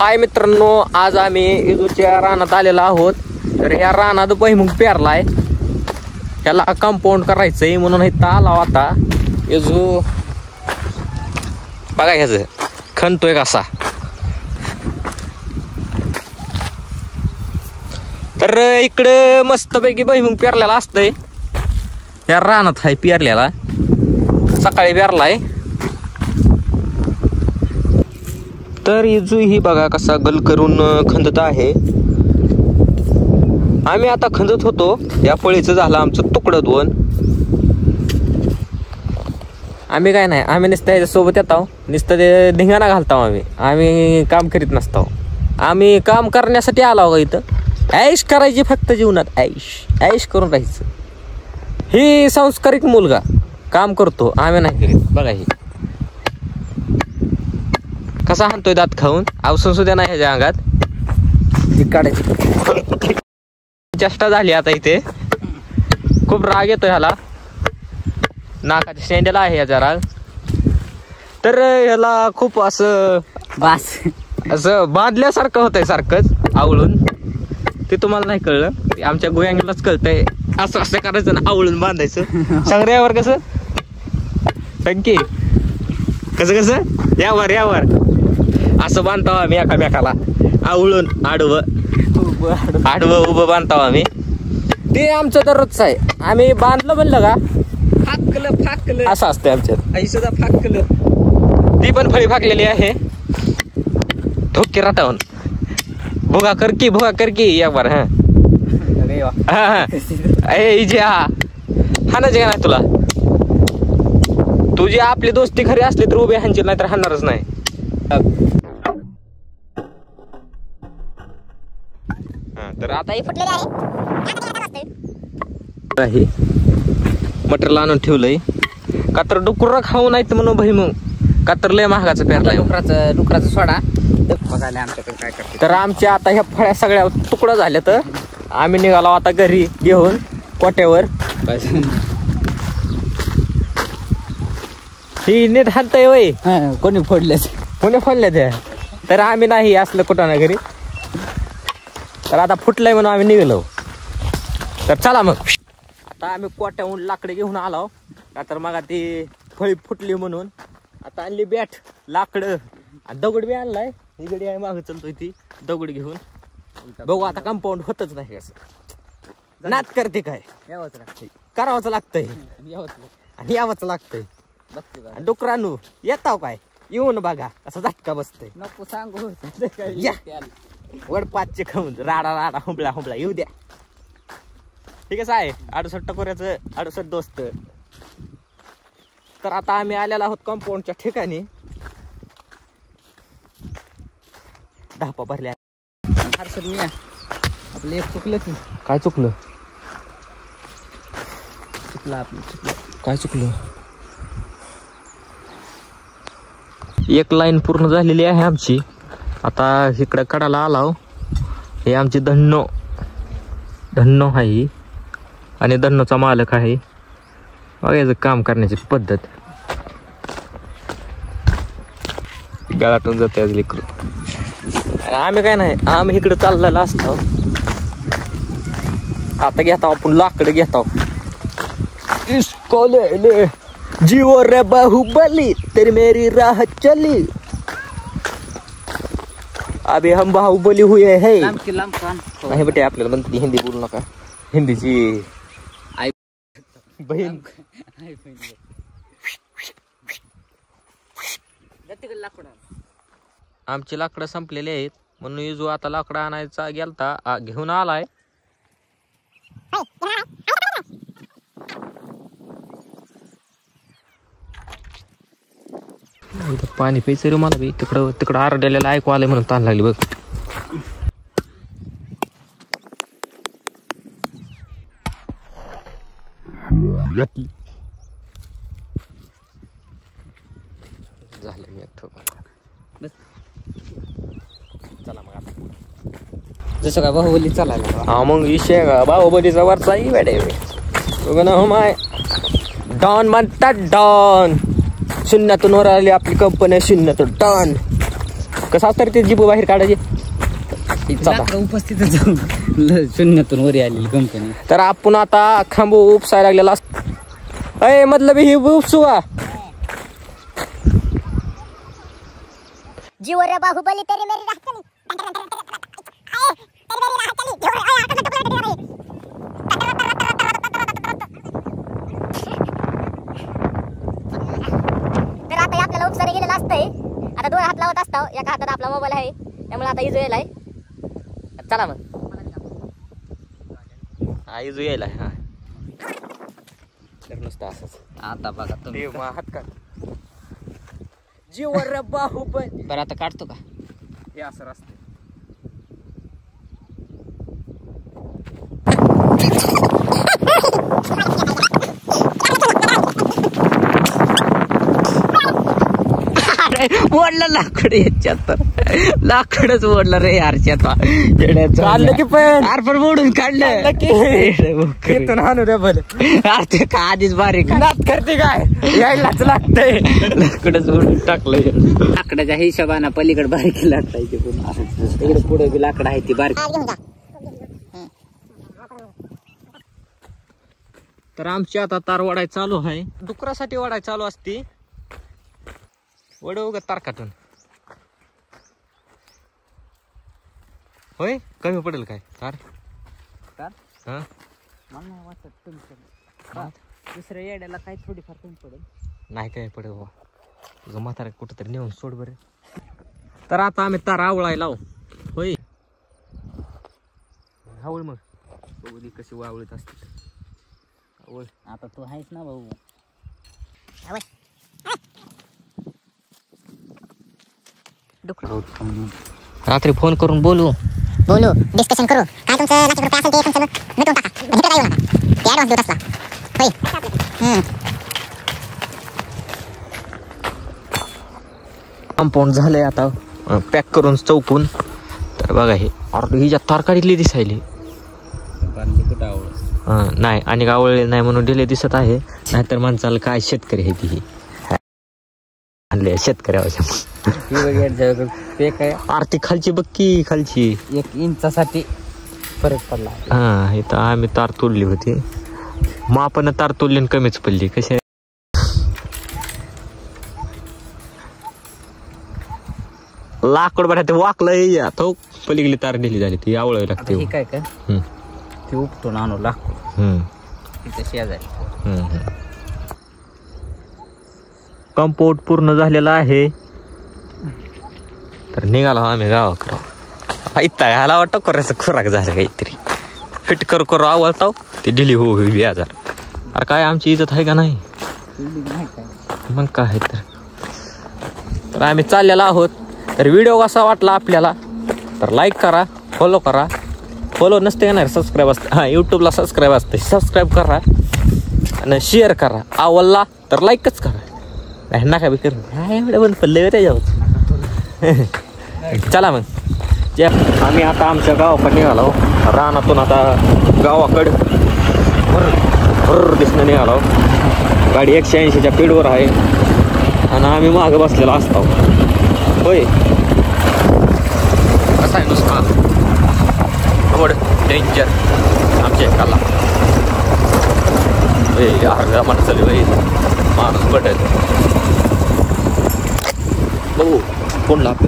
हाय मित्रांनो, आज आम्ही इजूच्या रानात आलेलो आहोत. तर ह्या रानात भुईमुग पेरलाय, त्याला कंपाऊंड करायचंय म्हणून इथं आला आता. इजू बघा ह्याच खणतोय कसा. तर इकडे मस्तपैकी भुईमुग पेरलेला असतंय. ह्या रानात हाय पेरलेला, सकाळी पेरलाय. तर इजू ही बघा कसा गल करून खंदत आहे. आम्ही आता खंदत होतो, या फळीचं झालं आमचं तुकडं 2. आम्ही काय नाही, आम्ही नुसतं याच्यासोबत येतो, नुसतं ते धिंगाणा घालतो. आम्ही काम करीत नसतो. आम्ही काम करण्यासाठी आलो का इथं. ऐश करायची फक्त जीवनात, ऐश करून राहायचं. ही संस्कारिक मुलगा काम करतो, आम्ही नाही करीत. बघा ही कसा हाणतोय दात खाऊन. अवसून सुद्धा नाही ह्याच्या अंगात काढायची चेष्टा झाली आता. इथे खूप राग येतोय ह्याला, नाकाच्या शेंड्याला आहे याचा राग. तर ह्याला खूप असं असं बांधल्यासारखं होतंय, सारखंच आवळून. ते तुम्हाला नाही कळलं, आमच्या गोयांगलाच कळतंय. असं असं करायचं ना, आवळून बांधायचं. संग्रहावर कसं टंकी कसं यावर असं बांधतो आम्ही एकामेकाला, आवळून आडवं उभं बांधतो आम्ही. ते आमचं दररोजच आहे. आम्ही बांधलं म्हणलं का फाकलं असं असतंय आमच्यात. आई सुद्धा फाकलं, ती पण फळी फाकलेली आहे. धोके राटावून भोगा करकी एक बार. हाणायचे का नाही तुला. तुझी आपली दोस्ती खरी असली तर उभे हाणची, नाही तर हाणणारच नाही. तर आता हे मटेरियल आणून ठेवलंय का तर डुकर खाऊ नाहीत म्हणून भुईमुग. का तर लय महागाचं पेरलाय डुकराचा सोडा. आमच्याकडे काय तर आमच्या आता ह्या फळ्या सगळ्या तुकडं झाल्या. तर आम्ही निघालो आता घरी घेऊन कोट्यावर. ही नीट हाणतय वय, कोणी फोडले ते. तर आम्ही नाही असलं कुठं ना घरी. तर आता फुटलंय म्हणून आम्ही निघलो. तर चला मग. आता आम्ही कोट्याहून लाकडे घेऊन आलो, का तर मग ती फळी फुटली म्हणून. आता आणली बॅट, लाकडं, दगड बी आणलाय. ही गडी आहे मागं चलतोय ती दगड घेऊन. बघू आता कंपाऊंड होतच नाही. असं नात करते काय, करावंच लागतंय आणि यावंच लागतंय. डुकरांनो येताव काय, येऊन बघा असं झटका बसतंय. नको सांगू वडपाचचे खाऊन राडा हुंबळा येऊ द्या. ठीक आहे 68 टकोऱ्याचं 68 दोस्त. तर आता आम्ही आलेला आहोत कंपाऊंडच्या ठिकाणी. धापा भरल्या. आपलं एक चुकलं की काय चुकलं आपलं काय चुकलं. एक लाईन पूर्ण झालेली आहे आमची. आता इकडे कडाला आलाव. हे आमची धन्नो आहे आणि धन्नोचा मालक आहे. बघायचं काम करण्याची पद्धत. गळाटून जाते आज लेकरू. आम्ही काय नाही, आम्ही इकडे चाललेला असतो. आता घेतो आपण लाकडं घेतो. इसको ले जीवो रे बाहुबली तेरी मेरी राह चली, अभी हम बाहुबली हुए है. नाही बेटे, आपल्याला म्हणते हिंदी बोलू नका. हिंदीची आई बहीण. आमची लाकडं संपलेली आहेत म्हणून इजू आता लाकडं आणायचा गेलता, घेऊन आलाय. पाणी प्यायचं रे मला बी. तिकडं आरड्याला ऐकू आलंय म्हणून ताण लागली बघ. झालं मी चला मग आता जसं काय बाहुबली चालायला. हा मग विषय का बाहुबलीचा वरचा वेडे माय. डॉन म्हणतात डॉन. शून्यातून वर आली आपली कंपनी, शून्यातून डॉन. कसं असतं रे ते जीभ बाहेर काढायचे. उपस्थित जाऊन शून्यातून वरी आलेली कंपनी. तर आपण आता खांबू उपसायला लागलेला असतो. अय मतलब ही उपसुवा जीव रे बाहुबली तेरी मेरी राह चली तर आता आपल्याला उपसारे गेलेलं असतंय. आता दोन हात लावत असतो. एका हातात आपला मोबाईल आहे त्यामुळे आता इजू यायलाय. चला मग इजू यायला. हा तर नुसतं असंच. आता बघा तुम्ही हात काढ. जीव रे बाहुबली. बरं आता काढतो का? हे असं असतं. ओढलं लाकड याच्यात तर लाकडच ओढलं रे यारच्यात. चाललं की पण पण ओढून काढलं हाणू रे भले. ते का आधीच बारीक नात करते काय यायलाच लागतंय. लाकडच ओढून टाकलं. लाकडाच्या हिशोबाना पलीकडे बारीक लाटायची पुन्हा तिकडे पुढे बी लाकड आहे ती बारीक. तर आमची आता तार वडाय चालू आहे. डुकरासाठी वडाय चालू असती. वडव ग तारकातून होय कमी पडेल काय तार. हा मला नाही वाटत तुमचं दुसऱ्या येड्याला काही थोडीफार कमी पडेल. नाही काय पडेल बा. तुझं म्हातारा कुठं तरी नेऊन सोड बरे. तर आता आम्ही तार आवळाय लावू. होय आवळ मग बघू कशी वावळीत असते. आवळ आता तू आहेस ना भाऊ. रात्री फोन करून बोलू डिस्कशन करू. काय तुमचं लक्ष रुपये असेल ते तुमचं मिटवून टाका. इथं काय येऊ नका. ते ॲडव्हान्स देत असला होय. कंपाऊंड झालंय आता पॅक करून चौकून. तर बघा हे ऑर्डर हिच्या तारकाडीतली दिसायली. कुठं आवड नाही आणि आवळले नाही म्हणून डिले दिसत आहे. नाहीतर माणसाला काय शेतकरी आहे ती आणले शेतकऱ्यावर ते काय आरती खालची बक्की खालची 1 इंचासाठी फरक पडला. हा इथं आम्ही तार तोडली होती. मग आपण तार तोडली आणि कमीच पडली. कशी लाकड बघा ते वाकलं तो पलीकडली तार दिली झाली ती आवळावी लागते. काय काय ती उपटून आणू लाकूड तिथे शेजारी. कंपाऊंड पूर्ण झालेला आहे. तर निघालो आम्ही गावाकडं. इथं ह्याला वाटतं करायचं खुराक झालं काहीतरी फिट करू आवडताव ती दिली हो 20,000. अरे काय आमची इज्जत आहे का नाही मग काय. तर आम्ही चाललेलो आहोत. तर व्हिडिओ कसा वाटला आपल्याला तर लाईक करा, फॉलो करा. फॉलो नसते येणार सबस्क्राईब असते. हां यूट्यूबला सबस्क्राईब असते. सबस्क्राईब करा आणि शेअर करा. आवडला तर लाईकच करा. नाही नका बी करू. काय एवढं पण पडलं त्याच्यावर. चला मग आम्ही आता आमच्या गावाकडे निघालो. रानातून आता गावाकडं दिसणं निघालो. गाडी 180च्या स्पीडवर आहे आणि आम्ही मागं बसलेला असतो. होय कसा आहे नुसता रोड डेंजर आमच्या एकाला. अर्धा माणसाला माणूस पडायचं बघू कोण लागतो.